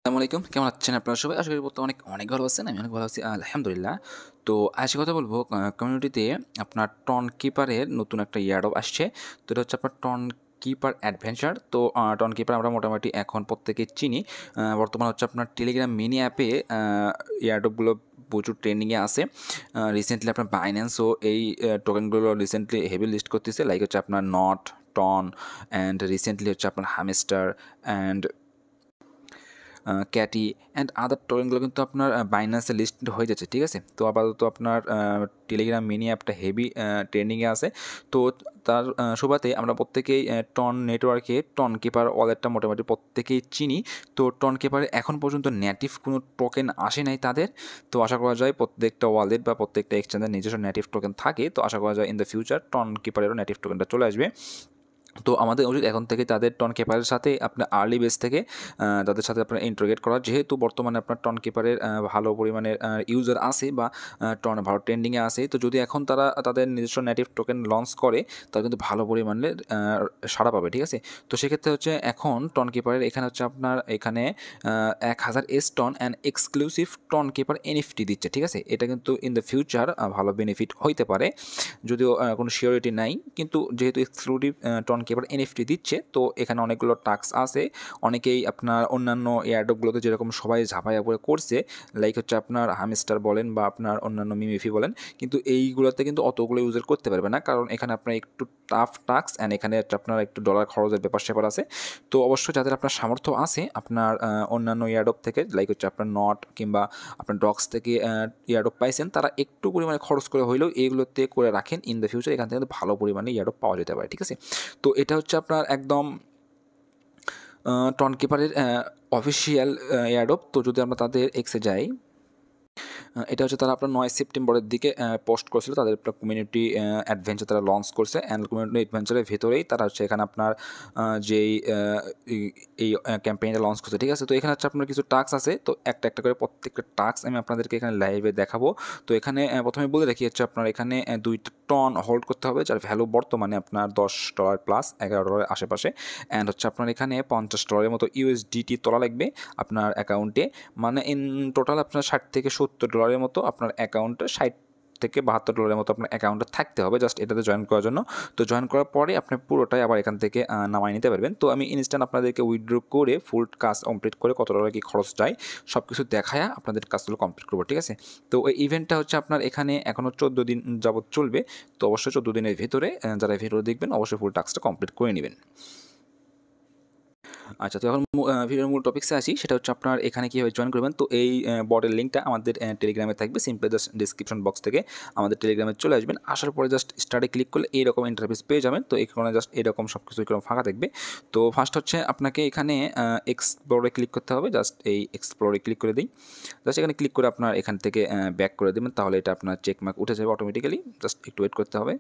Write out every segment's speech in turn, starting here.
আসসালামু আলাইকুম। কেমন আছেন আপনারা সবাই? আশা করি বর্তমানে অনেক ভালো আছেন। আমি অনেক ভালো আছি আলহামদুলিল্লাহ। তো আজকে কথা বলব কমিউনিটিতে আপনার টন কিপারের নতুন একটা ইয়ারডপ আসছে। তো এটা হচ্ছে আপনার টন কিপার অ্যাডভেঞ্চার। তো টন কিপার আমরা মোটামুটি এখন প্রত্যেকেই চিনি। বর্তমানে হচ্ছে আপনার টেলিগ্রাম মিনি অ্যাপে ইয়ারডপগুলো প্রচুর ট্রেন্ডিংয়ে আছে। রিসেন্টলি আপনার বাইন্যান্সও এই টোকেনগুলো রিসেন্টলি হেভি লিস্ট করতেছে। লাইক হচ্ছে আপনার নট, টন অ্যান্ড রিসেন্টলি হচ্ছে আপনার হ্যামস্টার অ্যান্ড ক্যাটি অ্যান্ড আদার টোকেনগুলো কিন্তু আপনার বাইন্যান্সে লিস্ট হয়ে যাচ্ছে, ঠিক আছে? তো আপাতত আপনার টেলিগ্রাম মিনি অ্যাপটা হেভি ট্রেন্ডিংয়ে আছে। তো তার সুবাদে আমরা প্রত্যেকেই টন নেটওয়ার্কে টন কিপার ওয়ালেটটা মোটামুটি প্রত্যেকেই চিনি। তো টন কিপারে এখন পর্যন্ত নেটিভ কোনো টোকেন আসে নাই তাদের। তো আশা করা যায় প্রত্যেকটা ওয়ালেট বা প্রত্যেকটা এক্সচেঞ্জের নিজস্ব নেটিভ টোকেন থাকে। তো আশা করা যায় ইন দ্য ফিউচার টন কিপারেরও নেটিভ টোকেনটা চলে আসবে। তো আমাদের উচিত এখন থেকে তাদের টন কিপারের সাথে আপনার আর্লি বেস থেকে তাদের সাথে আপনার ইন্টিগ্রেট করা। যেহেতু বর্তমানে আপনার টন কিপারের ভালো পরিমাণের ইউজার আছে বা টন ভালো ট্রেন্ডিংয়ে আছে। তো যদি এখন তারা তাদের নিজস্ব নেটিভ টোকেন লঞ্চ করে তাহলে কিন্তু ভালো পরিমাণের সাড়া পাবে, ঠিক আছে? তো সেক্ষেত্রে হচ্ছে এখন টন কিপারের এখানে হচ্ছে আপনার এখানে 1000 S ton and exclusive Tonkeeper NFT দিচ্ছে, ঠিক আছে? এটা কিন্তু ইন দ্য ফিউচার ভালো বেনিফিট হইতে পারে, যদিও কোনো সিওরিটি নাই। কিন্তু যেহেতু এক্সক্লুসিভ টন কিপার এনএফটি দিচ্ছে, তো এখানে অনেকগুলো টাস্ক আছে। অনেকেই আপনার অন্যান্য এয়ারড্রপগুলোতে যেরকম সবাই ঝাঁপাইয়া পড়ে করছে, লাইক হচ্ছে আপনার হামস্টার বলেন বা আপনার অন্যান্য মিমিফি বলেন, কিন্তু এইগুলোতে কিন্তু অতগুলো ইউজার করতে পারবে না, কারণ এখানে আপনার একটু টাফ টাস্ক অ্যান্ড এখানে আপনার একটু ডলার খরচের ব্যাপার আছে। তো অবশ্যই যাদের আপনার সামর্থ্য আছে আপনার অন্যান্য এয়ারড্রপ থেকে, লাইক হচ্ছে আপনার নট কিংবা আপনার ডক্স থেকে এয়ারড্রপ পাইছেন, তারা একটু পরিমাণে খরচ করে হইলেও এইগুলোতে করে রাখেন। ইন দ্য ফিউচার এখান থেকে ভালো পরিমাণে এয়ারড্রপ পাওয়া যেতে পারে, ঠিক আছে? তো এটা হচ্ছে আপনার একদম টন কিপারের অফিসিয়াল এয়ারড্রপ। তো যদি আমরা তাদের এক্সে যাই, এটা হচ্ছে তারা আপনার 9 সেপ্টেম্বরের দিকে পোস্ট করেছিল। তাদের একটা কমিউনিটি অ্যাডভেঞ্চার তারা লঞ্চ করছে অ্যান্ড কমিউনিটি অ্যাডভেঞ্চারের ভেতরেই তারা হচ্ছে এখানে আপনার যেই এই ক্যাম্পেইনটা লঞ্চ করছে, ঠিক আছে? তো এখানে হচ্ছে আপনার কিছু টাস্ক আছে। তো একটা একটা করে প্রত্যেকটা টাস্ক আমি আপনাদেরকে এখানে লাইভে দেখাবো। তো এখানে প্রথমে বলে রাখি হচ্ছে আপনার এখানে 2টা টন হোল্ড করতে হবে, যার ভ্যালু বর্তমানে আপনার $10 প্লাস $11 আশেপাশে। অ্যান্ড হচ্ছে আপনার এখানে $50 মতো ইউএসডিটি তোলা লাগবে আপনার অ্যাকাউন্টে। মানে ইন টোটাল আপনার $60 থেকে $70 মতো আপনার অ্যাকাউন্টে, $60 থেকে $72 মতো আপনার অ্যাকাউন্টে থাকতে হবে জাস্ট এটাতে জয়েন করার জন্য। তো জয়েন করার পরে আপনি পুরোটাই আবার এখান থেকে নামায় নিতে পারবেন। তো আমি ইনস্ট্যান্ট আপনাদেরকে উইথড্র করে ফুল কাজ কমপ্লিট করে কত ডলার কি খরচ যায় সব কিছু দেখায়া আপনাদের কাজগুলো কমপ্লিট করবো, ঠিক আছে? তো ওই ইভেন্টটা হচ্ছে আপনার এখানে এখনও 14 দিন যাবত চলবে। তো অবশ্যই 14 দিনের ভিতরে যারা ভিডিও দেখবেন অবশ্যই ফুল টাস্কটা কমপ্লিট করে নেবেন। আচ্ছা, তো এখন ভিডিওর মূল টপিক্সে আসি। সেটা হচ্ছে আপনার এখানে কীভাবে জয়েন করবেন। তো এই বটের লিঙ্কটা আমাদের টেলিগ্রামে থাকবে। সিম্পলি জাস্ট ডিসক্রিপশন বক্স থেকে আমাদের টেলিগ্রামে চলে আসবেন। আসার পরে জাস্ট স্টার্টে ক্লিক করলে এইরকম ইন্টারফেস পেয়ে যাবেন। তো এখানে জাস্ট এরকম সব কিছু এরকম ফাঁকা থাকবে। তো ফার্স্ট হচ্ছে আপনাকে এখানে এক্সপ্লোরে ক্লিক করতে হবে। জাস্ট এই এক্সপ্লোরে ক্লিক করে দিই। জাস্ট এখানে ক্লিক করে আপনার এখান থেকে ব্যাক করে দেবেন, তাহলে এটা আপনার চেকমার্ক উঠে যাবে অটোমেটিক্যালি। জাস্ট একটু ওয়েট করতে হবে।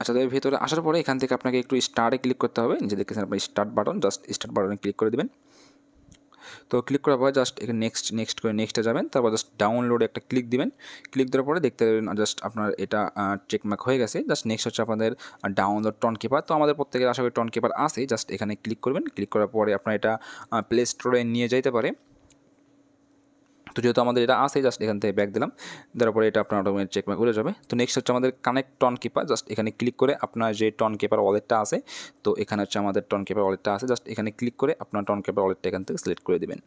আচ্ছা, তবে ভেতরে আসার পরে এখান থেকে আপনাকে একটু স্টার্টে ক্লিক করতে হবে। যে দেখতেছেন আপনার স্টার্ট বাটন, জাস্ট স্টার্ট বাটনে ক্লিক করে দেবেন। তো ক্লিক করার পরে জাস্ট এখানে নেক্সট করে নেক্সটে যাবেন। তারপর জাস্ট ডাউনলোডে একটা ক্লিক দিবেন। ক্লিক দেওয়ার পরে দেখতে পাবেন জাস্ট আপনার এটা চেকমার্ক হয়ে গেছে। জাস্ট নেক্সট হচ্ছে আপনাদের ডাউনলোড টন কিপার। তো আমাদের প্রত্যেকের আশা করি টন কিপার আছে। জাস্ট এখানে ক্লিক করবেন। ক্লিক করার পরে আপনার এটা প্লে স্টোরে নিয়ে যাইতে পারে। তো যেহেতু আমাদের এটা আছে, জাস্ট এখান থেকে ব্যাক দিলাম। দেওয়ার পরে এটা আপনার অটোমেটিক চেকমার্ক হয়ে যাবে। তো নেক্সট হচ্ছে আমাদের কানেক্ট টন কিপার। জাস্ট এখানে ক্লিক করে আপনার যে টন কিপার ওয়ালেটটা আছে, তো এখানে হচ্ছে আমাদের টন কিপার ওয়ালেটটা আছে। জাস্ট এখানে ক্লিক করে আপনার টন কিপার ওয়ালেটটা এখান থেকে সিলেক্ট করে দেবেন।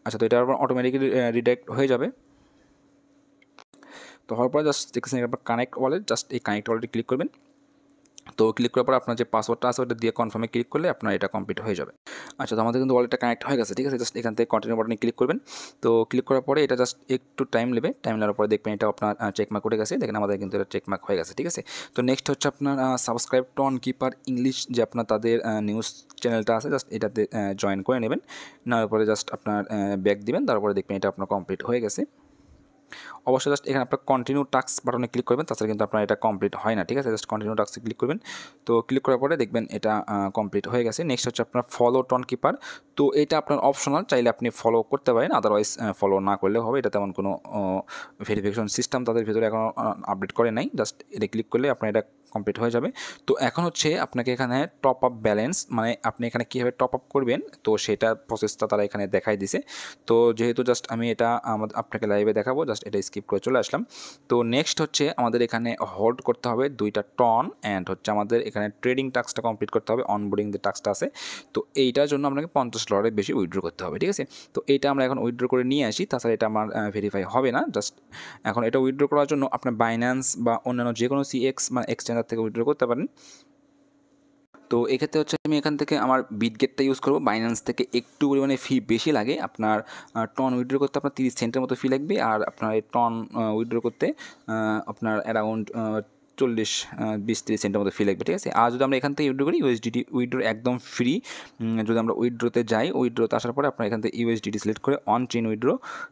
আচ্ছা, তো এটা আপনার অটোমেটিক্যালি রিডাইরেক্ট হয়ে যাবে। তো হওয়ার পরে জাস্ট দেখছেন আপনার কানেক্ট ওয়ালেট, জাস্ট এই কানেক্ট ওয়ালেটে ক্লিক করবেন। তো ক্লিক করার পর আপনার যে পাসওয়ার্ডটা আছে ওটা দিয়ে কনফার্মে ক্লিক করলে আপনার এটা কমপ্লিট হয়ে যাবে। আচ্ছা, তো আমাদের কিন্তু ওয়ালেটটা কানেক্ট হয়ে গেছে, ঠিক আছে? জাস্ট এখান থেকে কন্টিনিউ বাটনে ক্লিক করবেন। তো ক্লিক করার পরে এটা জাস্ট একটু টাইম নেবে। টাইম নেওয়ার পরে দেখবেন এটা আপনার চেকমার্ক উঠে গেছে। দেখেন আমাদের কিন্তু এটা চেকমার্ক হয়ে গেছে, ঠিক আছে? তো নেক্সট হচ্ছে আপনার সাবস্ক্রাইব টন কিপার ইংলিশ, যে আপনার তাদের নিউজ চ্যানেলটা আছে, জাস্ট এটাতে জয়েন করে নেবেন। নেওয়ার পরে জাস্ট আপনার ব্যাক দিবেন। তারপরে দেখবেন এটা আপনার কমপ্লিট হয়ে গেছে। অবশ্যই জাস্ট এখানে আপনার কন্টিনিউ টাস্ক বাটনে ক্লিক করবেন, তাছাড়া কিন্তু আপনার এটা কমপ্লিট হয় না, ঠিক আছে? জাস্ট কন্টিনিউ টাস্কে ক্লিক করবেন। তো ক্লিক করার পরে দেখবেন এটা কমপ্লিট হয়ে গেছে। নেক্সট হচ্ছে আপনার ফলো টন কিপার। তো এটা আপনার অপশনাল, চাইলে আপনি ফলো করতে পারেন, আদারওয়াইজ ফলো না করলেও হবে। এটা তেমন কোনো ভেরিফিকেশন সিস্টেম তাদের ভিতরে এখনও আপডেট করে নাই। জাস্ট এটা ক্লিক করলে আপনার এটা কমপ্লিট হয়ে যাবে। তো এখন হচ্ছে আপনাকে এখানে টপ আপ ব্যালেন্স, মানে আপনি এখানে কীভাবে টপ আপ করবেন তো সেটা প্রসেসটা তারা এখানে দেখাই দিছে। তো যেহেতু জাস্ট আমি এটা আপনাকে লাইভে দেখাবো, জাস্ট এটা স্কিপ করে চলে আসলাম। তো নেক্সট হচ্ছে আমাদের এখানে হোল্ড করতে হবে 2টা টন, অ্যান্ড হচ্ছে আমাদের এখানে ট্রেডিং টাস্কটা কমপ্লিট করতে হবে, অনবোর্ডিং যে টাস্কটা আছে। তো এইটার জন্য আপনাকে $50 বেশি উইথড্র করতে হবে, ঠিক আছে। তো এইটা আমরা এখন উইথড্র করে নিয়ে আসি, তাছাড়া এটা আমার ভেরিফাই হবে না। জাস্ট এখন এটা উইথড্র করার জন্য আপনার বাইন্যান্স বা অন্যান্য যে কোনো CX মানে এক্সচেঞ্জার থেকে উইথড্র করতে পারেন। তো এক্ষেত্রে হচ্ছে আমি এখান থেকে আমার বিটগেটটা ইউজ করবো। বাইন্যান্স থেকে একটু পরিমাণে ফি বেশি লাগে, আপনার টন উইথড্র করতে আপনার 30 সেন্টের মতো ফি লাগবে, আর আপনার এই টন উইথড্র করতে আপনার অ্যারাউন্ড 20-30 সেন্টের মতো ফি লাগবে, ঠিক আছে। আর যদি আমরা এখান থেকে উইথড্র করি USDT উইথড্র একদম ফ্রি। যদি আমরা উইথড্রতে যাই, উইথড্রতে আসার পরে আপনার এখান থেকে USDT সিলেক্ট করে অন চেইন উইথড্র,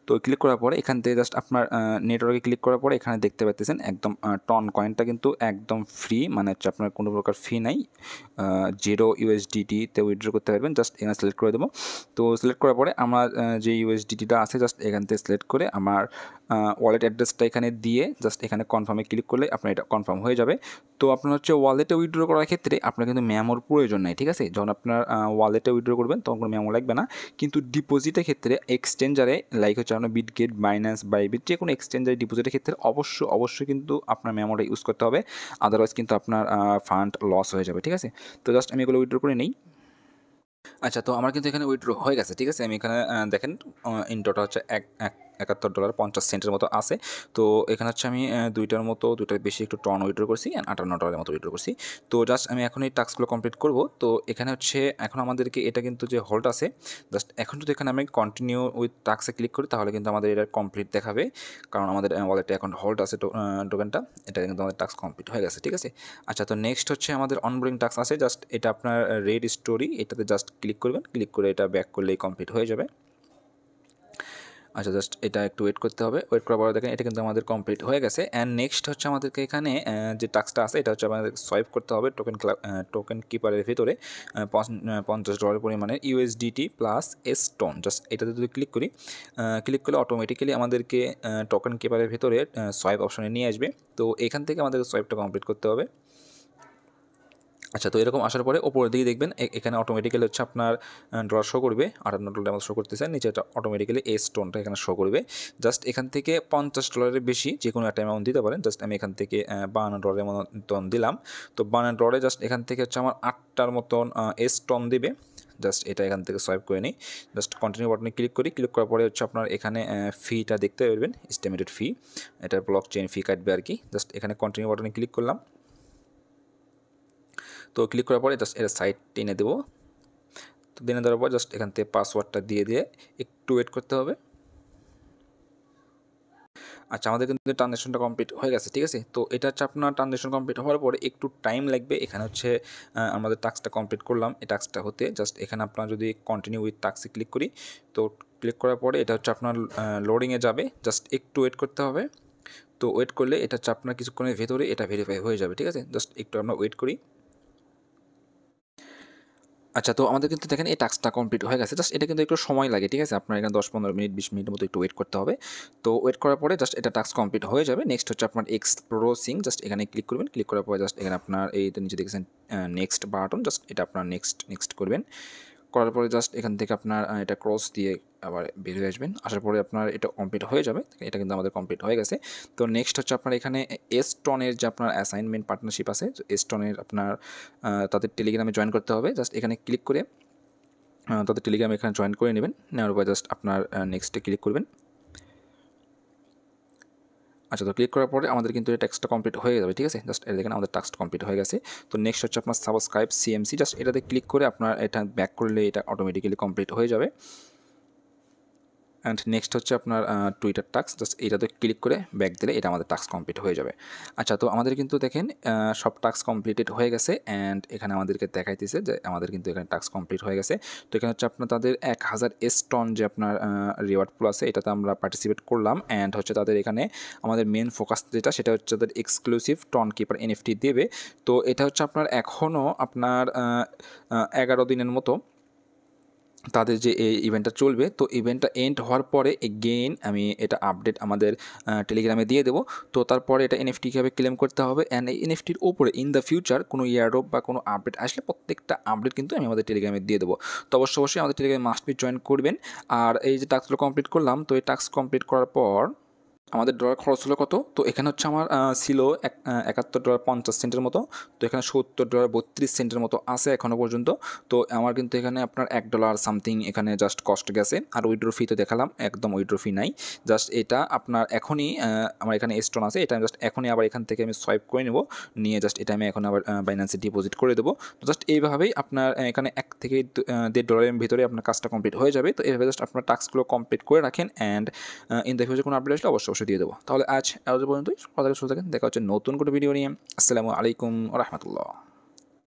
তো ক্লিক করার পরে এখান থেকে জাস্ট আপনার নেটওয়ার্কে ক্লিক করার পরে এখানে দেখতে পাচ্ছেন একদম টন কয়েনটা কিন্তু একদম ফ্রি, মানে হচ্ছে আপনার কোনো প্রকার ফি নাই। 0 USDT-তে উইথড্র করতে পারবেন। জাস্ট এখানে সিলেক্ট করে দেবো। তো সিলেক্ট করার পরে আমার যে USDT-টা আছে জাস্ট এখান থেকে সিলেক্ট করে আমার ওয়ালেট অ্যাড্রেসটা এখানে দিয়ে জাস্ট এখানে কনফার্মে ক্লিক করলে আপনার এটা কনফার্ম হয়ে যাবে। তো আপনার হচ্ছে ওয়ালেটে উইথড্র করার ক্ষেত্রে আপনার কিন্তু মেমোর প্রয়োজন নাই, ঠিক আছে। যখন আপনার ওয়ালেটে উইথড্র করবেন তখন কোনো মেমো লাগবে না, কিন্তু ডিপোজিটের ক্ষেত্রে এক্সচেঞ্জারে লাইক হচ্ছে আপনার বিটগেট, বাইন্যান্স, বাইবিট যে কোনো এক্সচেঞ্জারে ডিপোজিটের ক্ষেত্রে অবশ্যই কিন্তু আপনার মেমোটা ইউজ করতে হবে, আদারওয়াইজ কিন্তু আপনার ফান্ড লস হয়ে যাবে, ঠিক আছে। তো জাস্ট আমি এগুলো উইথড্র করে নিই। আচ্ছা, তো আমার কিন্তু এখানে উইথড্র হয়ে গেছে, ঠিক আছে। আমি এখানে দেখেন ইনটোটা হচ্ছে $71.50 মতো আছে। তো এখানে হচ্ছে আমি দুইটার বেশি একটু টন উইথড্র করছি, অ্যান্ড $58 মতো উইথড্র করছি। তো জাস্ট আমি এখন এই টাস্কগুলো কমপ্লিট করব। তো এখানে হচ্ছে এখন আমাদেরকে এটা কিন্তু যে হোল্ড আছে, জাস্ট এখন যদি এখানে আমি কন্টিনিউ উইথ টাস্কে ক্লিক করি তাহলে কিন্তু আমাদের এটা কমপ্লিট দেখাবে, কারণ আমাদের ওয়ালেটে এখন হোল্ড আছে টোকেনটা। এটা কিন্তু আমাদের টাস্ক কমপ্লিট হয়ে গেছে, ঠিক আছে। আচ্ছা, তো নেক্সট হচ্ছে আমাদের অনবোর্ডিং টাস্ক আছে, জাস্ট এটা আপনার রেড স্টোরি, এটাতে জাস্ট ক্লিক করবেন, ক্লিক করে এটা ব্যাক করলেই কমপ্লিট হয়ে যাবে। আচ্ছা, জাস্ট এটা একটু ওয়েট করতে হবে। ওয়েট করার পরে দেখেন এটা কিন্তু আমাদের কমপ্লিট হয়ে গেছে। অ্যান্ড নেক্সট হচ্ছে আমাদেরকে এখানে যে টাস্কটা আছে এটা হচ্ছে আমাদের সোয়াইপ করতে হবে টোকেন কিপারের ভিতরে $50 পরিমাণের USDT প্লাস স্টোন। জাস্ট এটাতে যদি ক্লিক করি, ক্লিক করলে অটোমেটিক্যালি আমাদেরকে টোকেন কিপারের ভিতরে সোয়াইপ অপশনে নিয়ে আসবে। তো এখান থেকে আমাদেরকে সোয়াইপটা কমপ্লিট করতে হবে। আচ্ছা, তো এরকম আসার পরে ওপরের দিকে দেখবেন এখানে অটোমেটিক্যালি হচ্ছে আপনার ডলার শো করবে, $58 শো করতেছে, নিচে এটা অটোমেটিক্যালি এই স্টোনটা এখানে শো করবে। জাস্ট এখান থেকে $50 বেশি যে কোনো একটা অ্যামাউন্ট দিতে পারেন। জাস্ট আমি এখান থেকে $52 মতন দিলাম। তো $52 জাস্ট এখান থেকে হচ্ছে আমার 8টার মতন স্টোন দিবে। জাস্ট এটা এখান থেকে সোয়াইপ করে নিই, জাস্ট কন্টিনিউ বাটনে ক্লিক করি। ক্লিক করার পরে হচ্ছে আপনার এখানে ফিটা দেখতে পারবেন, এস্টিমেটেড ফি, এটা ব্লক চেইন ফি কাটবে আর কি। জাস্ট এখানে কন্টিনিউ বাটনে ক্লিক করলাম। তো ক্লিক করার পরে জাস্ট এটা সাইড টেনে দেবো। তো টেনে দেওয়ার পর জাস্ট এখান থেকে পাসওয়ার্ডটা দিয়ে একটু ওয়েট করতে হবে। আচ্ছা, আমাদের কিন্তু ট্রানজ্যাকশনটা কমপ্লিট হয়ে গেছে, ঠিক আছে। তো এটা হচ্ছে আপনার ট্রানজ্যাকশন কমপ্লিট হওয়ার পরে একটু টাইম লাগবে। এখানে হচ্ছে আমাদের টাস্কটা কমপ্লিট করলাম, এই টাস্কটা হতে জাস্ট এখানে আপনার যদি কন্টিনিউ উইথ টাস্কে ক্লিক করি, তো ক্লিক করার পরে এটা হচ্ছে আপনার লোডিংয়ে যাবে, জাস্ট একটু ওয়েট করতে হবে। তো ওয়েট করলে এটা হচ্ছে আপনার কিছুক্ষণের ভেতরে এটা ভেরিফাই হয়ে যাবে, ঠিক আছে। জাস্ট একটু আমরা ওয়েট করি। আচ্ছা, তো আমাদের কিন্তু দেখেন এই টাস্কটা কমপ্লিট হয়ে গেছে। জাস্ট এটা কিন্তু একটু সময় লাগে, ঠিক আছে। আপনার এখানে 10-15 মিনিট 20 মিনিটের মতো একটু ওয়েট করতে হবে। তো ওয়েট করার পরে জাস্ট এটা টাস্ক কমপ্লিট হয়ে যাবে। নেক্সট হচ্ছে আপনার এক্সপ্লোরসিং, জাস্ট এখানে ক্লিক করবেন। ক্লিক করার পরে জাস্ট এখানে আপনার এই নিচে দেখেছেন নেক্সট বাটন, জাস্ট এটা আপনার নেক্সট করবেন। করার পরে জাস্ট এখান থেকে আপনার এটা ক্রস দিয়ে আবার বের হয়ে আসবেন। আসার পরে আপনার এটা কমপ্লিট হয়ে যাবে। এটা কিন্তু আমাদের কমপ্লিট হয়ে গেছে। তো নেক্সট হচ্ছে আপনার এখানে এস্টনের যে আপনার অ্যাসাইনমেন্ট পার্টনারশিপ আছে, এস্টনের আপনার তাদের টেলিগ্রামে জয়েন করতে হবে। জাস্ট এখানে ক্লিক করে তাদের টেলিগ্রামে এখানে জয়েন করে নেবেন। নেওয়ার পর জাস্ট আপনার নেক্সটে ক্লিক করবেন। আচ্ছা, তো ক্লিক করার পরে আমাদের কিন্তু এই টাস্কটা কমপ্লিট হয়ে যাবে, ঠিক আছে। জাস্ট এটা দেখেন আমাদের টাস্কটা কমপ্লিট হয়ে গেছে। তো নেক্সট হচ্ছে আপনার সাবস্ক্রাইব CMC, জাস্ট এটাতে ক্লিক করে আপনার এটা ব্যাক করলে এটা অটোমেটিক্যালি কমপ্লিট হয়ে যাবে। অ্যান্ড নেক্সট হচ্ছে আপনার টুইটার টাস্ক, জাস্ট এইটাতে ক্লিক করে ব্যাক দিলে এটা আমাদের টাস্ক কমপ্লিট হয়ে যাবে। আচ্ছা, তো আমাদের কিন্তু দেখেন সব টাস্ক কমপ্লিটেড হয়ে গেছে, অ্যান্ড এখানে আমাদেরকে দেখাইতেছে যে আমাদের কিন্তু এখানে টাস্ক কমপ্লিট হয়ে গেছে। তো এখানে হচ্ছে আপনার তাদের 1000 স্টোন যে আপনার রিওয়ার্ড পুল আছে এটাতে আমরা পার্টিসিপেট করলাম। অ্যান্ড হচ্ছে তাদের এখানে আমাদের মেন ফোকাস যেটা সেটা হচ্ছে তাদের এক্সক্লুসিভ টন কিপার NFT দেবে। তো এটা হচ্ছে আপনার এখনও আপনার 11 দিনের মতো তাদের যে এই ইভেন্টটা চলবে, তো ইভেন্টটা এন্ড হওয়ার পরে এগেইন আমি এটা আপডেট আমাদের টেলিগ্রামে দিয়ে দেবো। তো তারপরে এটা এনএফটি কীভাবে ক্লেম করতে হবে, অ্যান্ড এই এনএফটির ওপরে ইন দ্য ফিউচার কোনো ইয়ারড্রপ বা কোনো আপডেট আসলে প্রত্যেকটা আপডেট কিন্তু আমি আমাদের টেলিগ্রামে দিয়ে দেবো। তো অবশ্যই আমাদের টেলিগ্রামে মাস্ট বি জয়েন করবেন। আর এই যে টাস্কগুলো কমপ্লিট করলাম, তো এই টাস্ক কমপ্লিট করার পর আমাদের ডলার খরচ হলো কত, তো এখানে হচ্ছে আমার ছিল $71.50 মতো। তো এখানে $70.32 মতো আছে এখনও পর্যন্ত। তো আমার কিন্তু এখানে আপনার $1 সামথিং এখানে জাস্ট কস্ট গেছে। আর উইথড্র ফি তো দেখালাম, একদম উইথড্র ফি নাই। জাস্ট এটা আপনার এখনই আমার এখানে স্টোন আছে, এটা আমি জাস্ট এখনই আবার এখান থেকে আমি সোয়াইপ করে নেব, নিয়ে জাস্ট এটা আমি এখন আবার বাইন্যান্সে ডিপোজিট করে দেবো। তো জাস্ট এইভাবেই আপনার এখানে $1 থেকে $1.5 ভিতরে আপনার কাজটা কমপ্লিট হয়ে যাবে। তো এইভাবে জাস্ট আপনার টাস্কগুলো কমপ্লিট করে রাখেন, অ্যান্ড ইন দ্য ফিউচার কোনো আপডেট আসলে অবশ্যই দিয়ে দেবো। তাহলে আজ পর্যন্তই, কথা সুস্থ থাকেন, দেখা হচ্ছে নতুন কোনো ভিডিও নিয়ে। আসসালামু আলাইকুম ওয়া রাহমাতুল্লাহ।